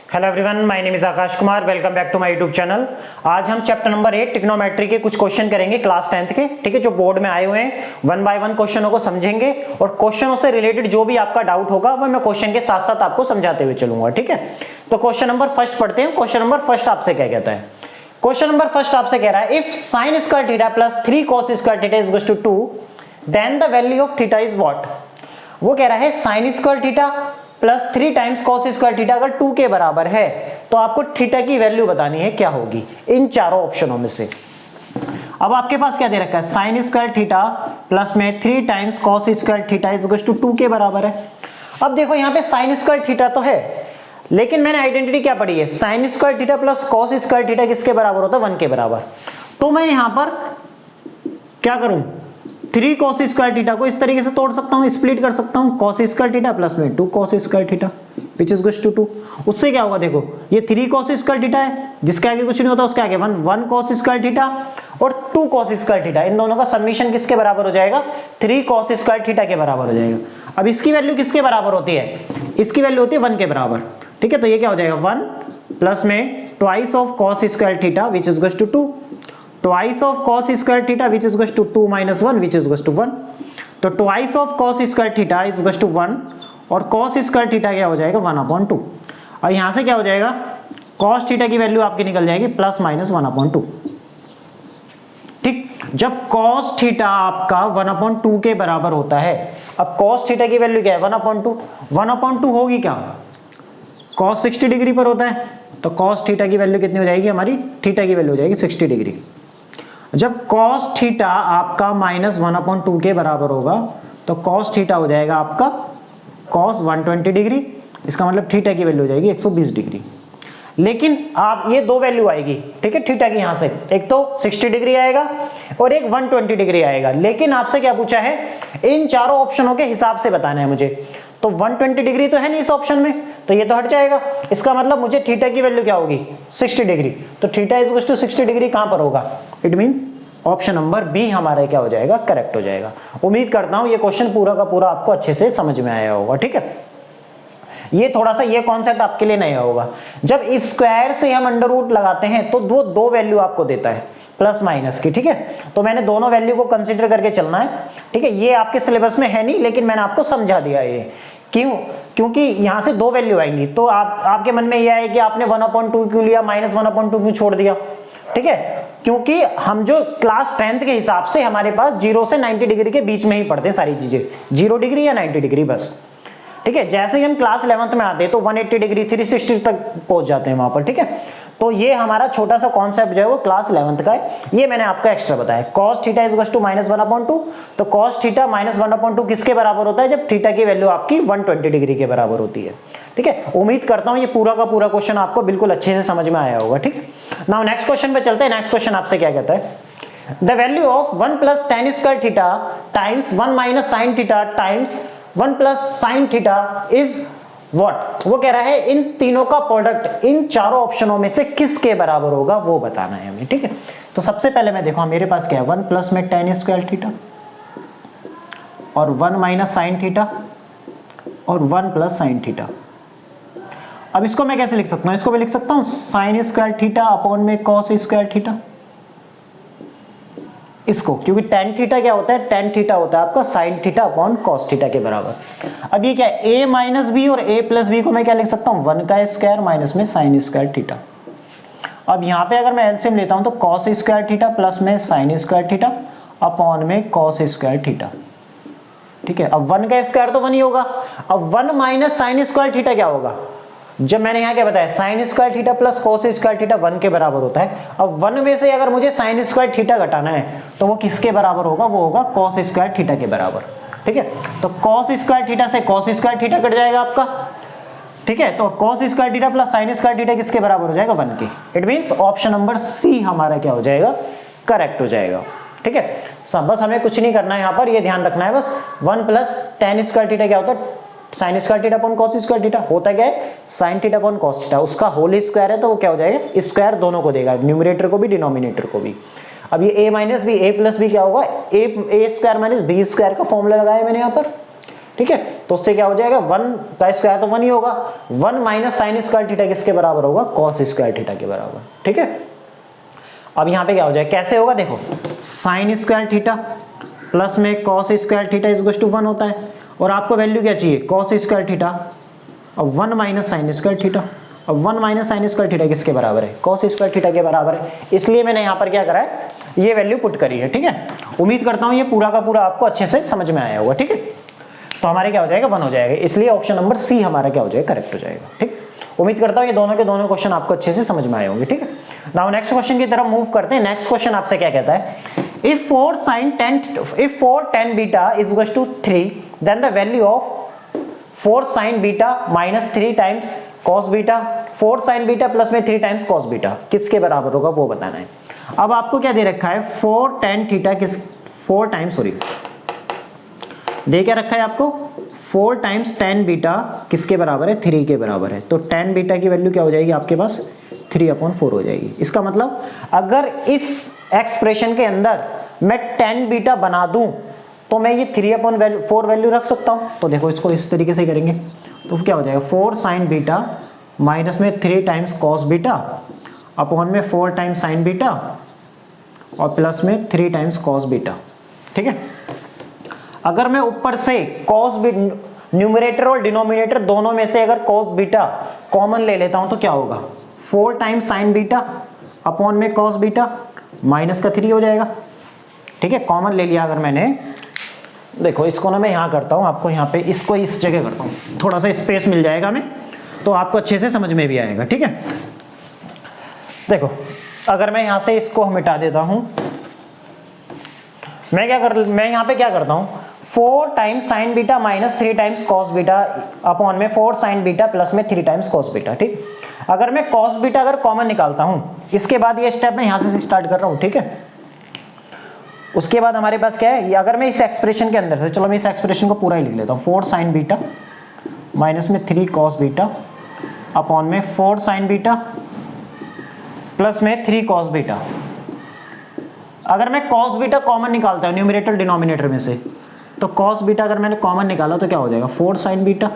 Hello everyone, my name is Aakash Kumar. Welcome back to my YouTube channel. आज हम chapter number 8 trigonometry के कुछ question करेंगे क्लास 10th के, ठीक है, जो बोर्ड में आए हुए हैं। वन बाय वन क्वेश्चनों को समझेंगे और क्वेश्चनों से रिलेटेड जो भी आपका डाउट होगा वह मैं क्वेश्चन के साथ साथ आपको समझाते हुए चलूंगा, ठीक है। तो क्वेश्चन नंबर फर्स्ट पढ़ते हैं। क्वेश्चन नंबर फर्स्ट आपसे क्या कहता है? क्वेश्चन नंबर फर्स्ट आपसे कह रहा है if sin square theta plus 3 cos square theta is equal to 2 then the value of theta is what. वो कह रहा है sin square theta plus 3 times cos square theta अगर 2 के बराबर है तो आपको थीटा की वैल्यू बतानी है क्या होगी इन चारों ऑप्शनों में से। अब आपके पास क्या दे रखा है? sin स्क्वायर थीटा प्लस में 3 times cos square theta is equal to 2 के बराबर है। अब देखो यहाँ पे sin स्क्वायर थीटा तो है, लेकिन मैंने आइडेंटिटी क्या पढ़ी है? sin square theta plus cos square theta किसके बराबर होता है? 1 के बराबर। तो मैं यहां पर क्या करूं? 3 cos स्क्वायर थीटा को इस तरीके से तोड़ सकता हूं, स्प्लिट कर सकता हूं, cos स्क्वायर थीटा प्लस में 2 cos square theta which is equal to 2। उससे क्या होगा? देखो ये 3 cos स्क्वायर थीटा है, जिसके आगे कुछ नहीं होता, उसके आगे 1 cos स्क्वायर थीटा और 2 cos स्क्वायर थीटा, इन दोनों का समीशन किसके बराबर हो जाएगा? 3 cos स्क्वायर थीटा के बराबर हो जाएगा। अब इसकी वैल्यू किसके बराबर होती है? इसकी वैल्यू होती है 1 के बराबर, ठीक है। तो ये क्या हो जाएगा? 1 प्लस में twice of cos square theta which is equal to 2, twice of cos square theta which is equal to 2 minus 1 which is equal to 1। तो twice of cos square theta is equal to 1 और cos square theta क्या हो जाएगा? 1/2। और यहां से क्या हो जाएगा? cos थीटा की वैल्यू आपकी निकल जाएगी प्लस माइनस 1/2, ठीक। जब cos थीटा आपका 1/2 के बराबर होता है, अब cos थीटा की वैल्यू क्या है? 1/2। 1/2 होगी क्या? cos 60 डिग्री पर होता है, तो cos थीटा की वैल्यू कितनी हो जाएगी? हमारी थीटा की वैल्यू हो जाएगी 60 डिग्री। जब cos थीटा आपका माइनस 1/2 के बराबर होगा तो cos थीटा हो जाएगा आपका cos 120 डिग्री। इसका मतलब थीटा की वैल्यू हो जाएगी 120 डिग्री। लेकिन आप ये दो वैल्यू आएगी, ठीक है, थीटा की। यहां से एक तो 60 डिग्री आएगा और एक 120 डिग्री आएगा। लेकिन आपसे क्या पूछा है? इन चारों ऑप्शनों के हिसाब से बताना है मुझे। तो 120 डिग्री तो है नहीं इस ऑप्शन में, तो ये तो हट जाएगा। इसका मतलब मुझे थीटा की वैल्यू क्या होगी? 60 डिग्री। तो theta is equal to 60 degree कहां पर होगा? It means option number B हमारा क्या हो जाएगा? करेक्ट हो जाएगा। उम्मीद करता हूं ये क्वेश्चन पूरा का पूरा आपको अच्छे से समझ में आया होगा, ठीक है। ये थोड़ा सा ये कॉन्सेप्ट आपके लिए नया होगा। जब स्क्वायर से हम अंडर रूट लगाते हैं तो वो दो वैल्यू आपको देता है, प्लस माइनस की, ठीक है। तो मैंने दोनों वैल्यू को कंसीडर करके चलना है, ठीक है। ये आपके सिलेबस में है नहीं, लेकिन मैंने आपको समझा दिया ये। क्यों? क्योंकि यहां से दो वैल्यू आएंगी, तो आपके मन में यह है कि आपने 1/2 क्यों लिया, माइनस 1/2 क्यों छोड़ दिया, ठीक है। क्योंकि हम जो क्लास 10th के हिसाब से हमारे पास 0 से 90 डिग्री के बीच में ही पढ़ते हैं सारी चीजें, 0 डिग्री या 90 डिग्री बस, ठीक है। जैसे ही हम क्लास 11th में आते हैं तो 180 डिग्री 360 तक पहुंच जाते हैं वहां पर, ठीक है। तो ये हमारा छोटा सा कॉन्सेप्ट जो है वो क्लास 11th का है, ये मैंने आपका एक्स्ट्रा बताया। cos theta is equal to minus 1/2, तो cos थीटा माइनस 1/2 किसके बराबर होता है? जब थीटा की वैल्यू आपकी 120 डिग्री के बराबर होती है, ठीक है। उम्मीद करता हूं ये पूरा का पूरा क्वेश्चन आपको बिल्कुल अच्छे से समझ में आया होगा, ठीक है। नाउ नेक्स्ट क्वेश्चन पे चलते हैं। नेक्स्ट क्वेश्चन आपसे क्या कहता है? The value of 1 plus tan square theta times 1 minus sin theta times 1 plus sin theta is what. वो कह रहा है इन तीनों का प्रोडक्ट इन चारों ऑप्शनों में से किसके बराबर होगा वो बताना है हमें, ठीक है। तो सबसे पहले मैं देखो मेरे पास क्या है? 1 प्लस में tan स्क्वायर थीटा और 1 माइनस sin थीटा और 1 प्लस sin थीटा। अब इसको मैं कैसे लिख सकता हूं? इसको मैं लिख सकता हूं sin स्क्वायर थीटा अपॉन में cos स्क्वायर थीटा, इसको, क्योंकि tan थीटा क्या होता है? tan थीटा होता है आपका sin theta upon cos theta के बराबर। अब ये क्या है? a माइनस बी और a प्लस बी को मैं क्या लिख सकता हूं? 1 का स्क्वायर माइनस में sin स्क्वायर थीटा। अब यहां पे अगर मैं एलसीएम लेता हूं तो cos स्क्वायर थीटा प्लस में sin स्क्वायर थीटा अपॉन में cos स्क्वायर थीटा, ठीक है। अब 1 का स्क्वायर तो 1 ही होगा। अब 1 माइनस sin स्क्वायर थीटा क्या होगा? जब मैंने यहां क्या बताया? sin square theta plus cos square theta 1 के बराबर होता है। अब 1 में से अगर मुझे sin स्क्वायर थीटा घटाना है तो वो किसके बराबर होगा? वो होगा cos स्क्वायर थीटा के बराबर, ठीक है। तो cos स्क्वायर थीटा से cos स्क्वायर थीटा कट जाएगा आपका, ठीक है। तो cos square theta plus sin square theta किसके बराबर हो जाएगा? 1 के। It means option number C हमारा क्या हो जाएगा? करेक्ट हो जाएगा, ठीक है। सब बस हमें कुछ नहीं करना है, यहां पर ये ध्यान रखना है बस 1 प्लस tan स्क्वायर थीटा क्या होता है? sin square theta upon cos square theta होता क्या है? sin theta upon cos theta, उसका होल स्क्वायर है तो वो क्या हो जाएगा? स्क्वायर दोनों को देगा, न्यूमरेटर को भी डिनोमिनेटर को भी। अब ये a minus B, a plus B क्या होगा? a square minus B square का फॉर्मूला लगाया मैंने यहाँ पर, ठीक है। तो उससे क्या हो जाएगा, 1 का स्क्वायर तो 1 ही होगा, 1 माइनस साइन स्क्वायर थीटा किसके बराबर होगा, कॉस स्क्वायर थीटा के बराबर, ठीक है। अब यहाँ पे क्या हो जाएगा, कैसे होगा देखो, साइन स्क्वायर थीटा प्लस में cos square theta is equal to 1 होता है, और आपको वैल्यू क्या चाहिए, कॉस स्क्वायर थीटा, अब 1 माइनस साइन स्क्वायर थीटा, अब 1 माइनस साइन स्क्वायर थीटा किसके बराबर है, कॉस स्क्वायर थीटा के बराबर है, इसलिए मैंने यहाँ पर क्या करा है, ये वैल्यू पुट करी है, ठीक है। उम्मीद करता हूँ ये पूरा का पूरा आपको अच्छे से समझ में आया होगा, ठीक है। तो हमारे क्या हो जाएगा, 1 हो जाएगा, इसलिए ऑप्शन नंबर सी हमारा क्या हो जाएगा, करेक्ट हो जाएगा, ठीक है। उम्मीद करता हूँ ये दोनों के दोनों क्वेश्चन आपको अच्छे से समझ में आए होंगे, ठीक है। नाउ नेक्स्ट क्वेश्चन की तरफ मूव करते हैं। नेक्स्ट क्वेश्चन आपसे क्या कहता है, if 4 tan beta is equals to 3 then the value of 4 sin beta minus 3 times cos beta, 4 sin beta plus में 3 times cos beta किसके बराबर होगा वो बताना है। अब आपको क्या दे रखा है, 4 tan थीटा दे क्या रखा है आपको, 4 टाइम्स tan बीटा किसके बराबर है, 3 के बराबर है। तो tan बीटा की वैल्यू क्या हो जाएगी आपके पास, 3/4 हो जाएगी। इसका मतलब अगर इस एक्सप्रेशन के अंदर मैं tan बीटा बना दूं तो मैं ये 3/4 वैल्यू रख सकता हूं। तो देखो इसको इस तरीके से करेंगे तो क्या हो जाएगा, 4 sin बीटा माइनस में 3 टाइम्स cos बीटा अपॉन में 4 टाइम्स sin बीटा और प्लस में 3 टाइम्स cos बीटा, ठीक है। अगर मैं ऊपर से cos न्यूमरेटर और डिनोमिनेटर दोनों में से अगर cos बीटा कॉमन ले लेता हूं तो क्या होगा, 4 टाइम्स sin बीटा अपॉन में cos बीटा माइनस का 3 हो जाएगा, ठीक है। कॉमन ले लिया अगर मैंने, देखो इसको ना मैं यहाँ करता हूँ, आपको यहाँ पे इसको इस जगह करता हूँ, थोड़ा सा स्पेस मिल जाएगा हमें, तो आपको अच्छे से समझ में भी आएगा, ठीक है। देखो अगर मैं यहाँ से इसको मिटा देता हूँ, मैं यहाँ पे क्या करता हूँ, 4 times sign beta minus 3 times cos beta upon में 4 साइन बीटा प्लस में 3 टाइम्स कॉस बीटा, ठीक। अगर मैं कॉस बीटा अगर कॉमन निकालता हूँ, इसके बाद ये स्टेप मैं यहाँ से स्टार्ट कर रहा हूँ, ठीक है। उसके बाद हमारे पास क्या है, अगर मैं इस एक्सप्रेशन के अंदर से, चलो मैं इस एक्सप्रेशन को पूरा ही लिख लेता हूँ, 4 साइन बीटा माइनस में 3 कॉस बीटा अपॉन में 4 साइन बीटा प्लस में 3 कॉस बीटा। अगर मैं कॉस बीटा कॉमन निकालता हूँ न्यूमरेटर डिनोमिनेटर में से, तो कॉस बीटा अगर मैंने कॉमन निकाला तो क्या हो जाएगा, 4 साइन बीटा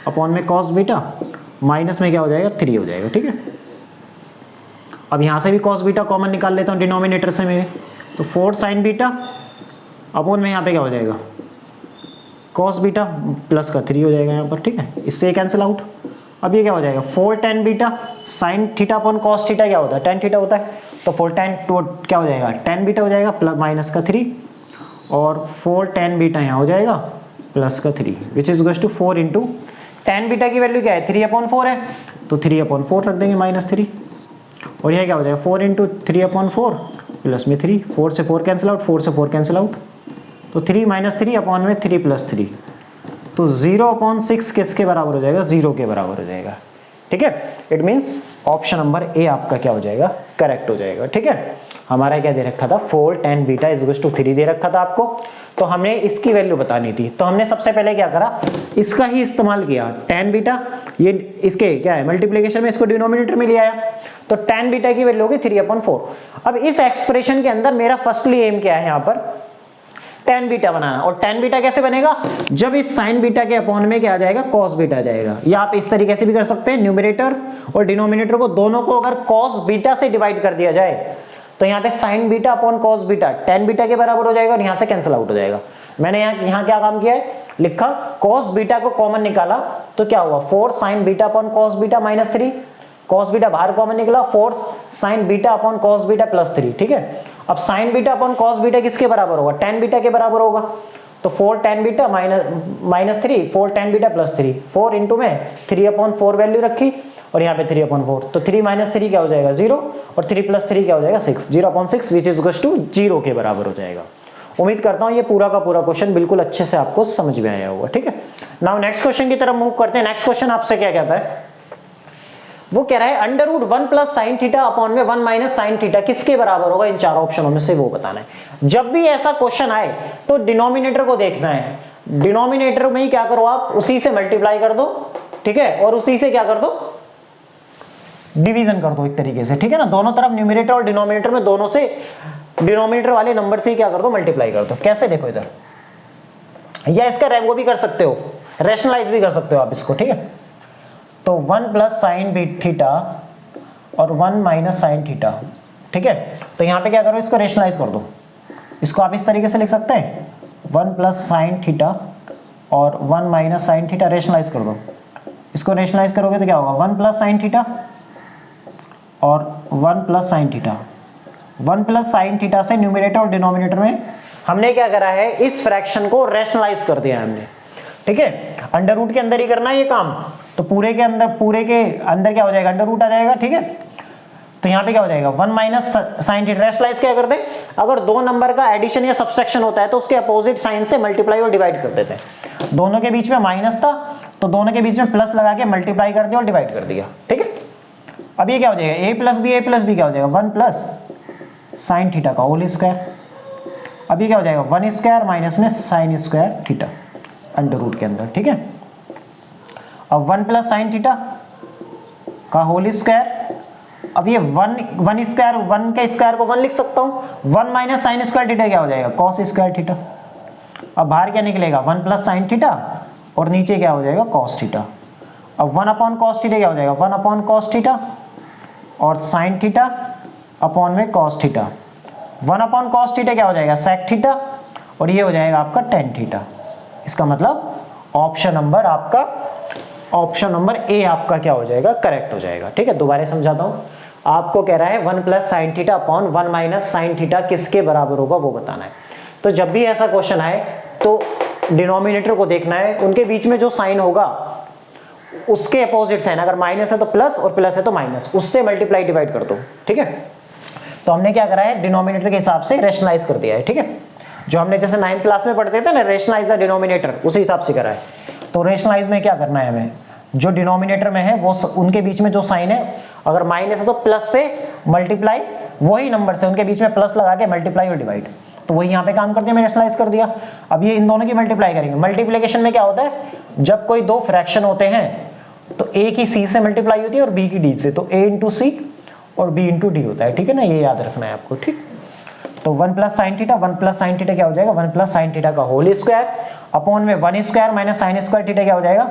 अपॉन में कॉस बीटा माइनस में क्या हो जाएगा, 3 हो जाएगा, ठीक है। अब यहाँ से भी कॉस बीटा कॉमन निकाल लेता हूँ डिनोमिनेटर से मेरे, तो 4 साइन बीटा अपॉन में यहाँ पे क्या हो जाएगा, कॉस बीटा प्लस का 3 हो जाएगा यहाँ पर, ठीक है। इससे कैंसिल आउट। अब ये क्या हो जाएगा, 4 tan beta sine theta upon cos theta क्या होता है, tan थीटा होता है, तो 4 tan क्या हो जाएगा, tan बीटा हो जाएगा प्लस माइनस का 3 और 4 tan बीटा यहाँ हो जाएगा प्लस का 3 which is equal to 4 into tan beta की वैल्यू क्या है, 3/4 है, तो 3/4 रख देंगे माइनस 3, और यह क्या हो जाएगा 4 इंटू 3/4 प्लस में 3, 4 से 4 कैंसिल आउट, 4 से 4 कैंसिल आउट, तो 3 माइनस 3 अपॉन में 3 प्लस 3, तो 0/6 किसके बराबर हो जाएगा, 0 के बराबर हो जाएगा, ठीक है। It means option number A आपका क्या हो जाएगा, करेक्ट हो जाएगा, ठीक है। हमारा क्या दे रखा था, 4 tan beta is equal to 3 दे रखा था आपको, तो हमने इसकी वैल्यू बतानी थी, तो हमने सबसे पहले क्या करा, इसका ही इस्तेमाल किया, tan बीटा ये इसके क्या है मल्टीप्लिकेशन में इसको डिनोमिनेटर में ले आया, तो tan बीटा की वैल्यू होगी 3/4। अब इस एक्सप्रेशन के अंदर मेरा फर्स्टली एम क्या है यहाँ पर, tan बीटा बनाना, और tan बीटा कैसे बनेगा, जब इस sin बीटा के अपॉन में क्या आ जाएगा, cos बीटा आ जाएगा, या आप इस तरीके से भी कर सकते हैं, न्यूमरेटर और डिनोमिनेटर को दोनों को अगर cos बीटा से डिवाइड कर दिया जाए तो यहाँ पे sin beta upon cos beta tan beta के बराबर हो जाएगा और यहाँ से कैंसिल आउट हो जाएगा। मैंने यहाँ क्या काम किया है, लिखा cos बीटा को कॉमन निकाला तो क्या हुआ, 4 sin beta upon cos beta minus 3, cos beta बाहर कॉमन निकला, 4 sin beta upon cos beta plus 3, ठीक है। अब sin beta upon cos beta किसके बराबर होगा, tan बीटा के बराबर होगा, तो 4 tan beta minus 3, 4 tan beta plus 3, 4 into में 3/4 वैल्यू रखी और यहाँ पे 3/4, तो 3 माइनस 3 क्या हो जाएगा 0 और 3 प्लस 3 क्या हो जाएगा 6, 0/6 विच इज इक्वल टू 0 के बराबर हो जाएगा। उम्मीद करता हूँ ये पूरा का पूरा क्वेश्चन बिल्कुल अच्छे से आपको समझ में आया होगा, ठीक है। नाउ नेक्स्ट क्वेश्चन की तरफ मूव करते हैं। नेक्स्ट क्वेश्चन आपसे क्या कहता है, वो कह रहा है √1 प्लस साइन थीटा अपॉन में 1 माइनस साइन थीटा किसके बराबर होगा, इन चारों ऑप्शनों में से वो बताना है। जब भी ऐसा क्वेश्चन आए तो डिनोमिनेटर को देखना है, डिनोमिनेटर में ही क्या करो आप, उसी से मल्टीप्लाई कर दो, ठीक है, और उसी से क्या कर दो, डिवीजन कर दो एक तरीके से, ठीक है ना। दोनों तरफ न्यूमरेटर और डिनोमिनेटर में दोनों से डिनोमिनेटर वाले नंबर से क्या कर दो, मल्टीप्लाई कर दो। कैसे, देखो इधर या इसका वो भी कर सकते हो, रेशनलाइज भी कर सकते हो आप इसको, ठीक है। तो 1 प्लस साइन थीटा और 1 माइनस साइन थीटा, ठीक है। तो यहाँ पे क्या करो, इसको रेशनलाइज कर दो। इसको आप इस तरीके से लिख सकते हैं 1 प्लस साइन थीटा और 1 माइनस साइन थीटा, रेशनलाइज कर दो। इसको रेशनलाइज करोगे तो क्या होगा, 1 प्लस साइन थीटा और 1 plus sine theta. 1 plus sine theta से न्यूमरेटर और डिनोमिनेटर में हमने क्या करा है, इस फ्रैक्शन को रेशनलाइज कर दिया है हमने, ठीक है। अंडर रूट के अंदर ही करना है ये काम, तो पूरे के अंदर क्या हो जाएगा, अंडर रूट आ जाएगा, ठीक है। तो यहाँ पे क्या हो जाएगा 1 माइनस साइन थीटा। रेशनलाइज क्या करते हैं, अगर दो नंबर का एडिशन या सब्सट्रैक्शन होता है तो उसके अपोजिट साइन से मल्टीप्लाई और डिवाइड कर देते हैं। दोनों के बीच में माइनस था तो दोनों के बीच में प्लस लगा के मल्टीप्लाई कर दिया और डिवाइड कर दिया, ठीक है। अब ये क्या हो जाएगा, a प्लस बी क्या हो जाएगा, 1 प्लस साइन थीटा का होल स्क्वायर। अब ये क्या हो जाएगा 1 स्क्वायर माइनस में sine square theta under root के अंदर, ठीक है। अब 1 प्लस साइन थीटा का होल स्क्वायर। अब ये 1 स्क्वायर, 1 के स्क्वायर को 1 लिख सकता हूं। 1 माइनस साइन स्क्वायर थीटा क्या हो जाएगा, कॉस स्क्वायर थीटा। अब बाहर क्या निकलेगा 1 प्लस साइन थीटा और नीचे क्या हो जाएगा कॉस थीटा। अब 1 अपॉन कॉस थीटा क्या हो जाएगा, 1 अपॉन कॉस थीटा और साइन थीटा अपॉन में cos theta. 1 upon cos theta क्या हो जाएगा, सेक थीटा और ये हो जाएगा आपका टेन थीटा। इसका मतलब ऑप्शन नंबर ए आपका क्या हो जाएगा, करेक्ट हो जाएगा, ठीक है। दोबारा समझाता हूं, आपको कह रहा है 1 plus sine theta upon 1 minus sine theta किसके बराबर होगा वो बताना है। तो जब भी ऐसा क्वेश्चन आए तो डिनोमिनेटर को देखना है, उनके बीच में जो साइन होगा उसके अपोजिट साइन, अगर माइनस है तो प्लस और प्लस है तो माइनस, उससे मल्टीप्लाई डिवाइड कर दो, ठीक है। तो हमने क्या करा है, डिनोमिनेटर के हिसाब से रेशनलाइज कर दिया है, ठीक है। जो हमने जैसे 9th क्लास में पढ़ते थे ना, रेशनलाइज द डिनोमिनेटर, उसी हिसाब से करा है। तो रेशनलाइज में क्या करना है हमें, जो डिनोमिनेटर में है वो उनके बीच में जो साइन है, अगर माइनस है तो प्लस से मल्टीप्लाई, वही नंबर से उनके बीच में प्लस लगा के मल्टीप्लाई और डिवाइड, तो वही यहाँ पे काम करते हैं, मैं रेशनलाइज कर दिया। अब ये इन दोनों की मल्टीप्लाई करेंगे। मल्टीप्लिकेशन में क्या होता है, जब कोई दो फ्रैक्शन होते हैं तो a की c से मल्टीप्लाई होती है और b की d से, तो a इंटू सी और b इंटू डी होता है, ठीक है ना, ये याद रखना है आपको, ठीक। तो 1 plus sine theta, 1 plus sine theta क्या हो जाएगा, 1 प्लस साइन थीटा का होल स्क्वायर अपॉन में 1 square minus sign square theta क्या हो जाएगा,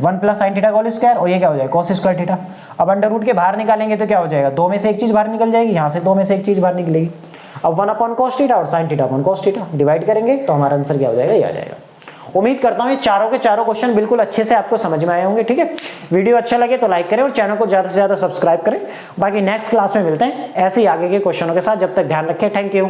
1 प्लस साइन थीटा का होल स्क्वायर और ये क्या हो जाएगा कॉस स्क्वायर थीटा। अब अंडर रूट के बाहर निकालेंगे तो क्या हो जाएगा, दो में से एक चीज बाहर निकल जाएगी, यहाँ से दो में से एक चीज बाहर निकलेगी। अब 1 अपॉन कॉस थीटा और sine theta upon cos theta divide करेंगे तो हमारा आंसर क्या हो जाएगा, ये आ जाएगा। उम्मीद करता हूं ये चारों के चारों क्वेश्चन बिल्कुल अच्छे से आपको समझ में आए होंगे, ठीक है। वीडियो अच्छा लगे तो लाइक करें और चैनल को ज्यादा से ज्यादा सब्सक्राइब करें। बाकी नेक्स्ट क्लास में मिलते हैं ऐसे ही आगे के क्वेश्चनों के साथ, जब तक ध्यान रखें, थैंक यू।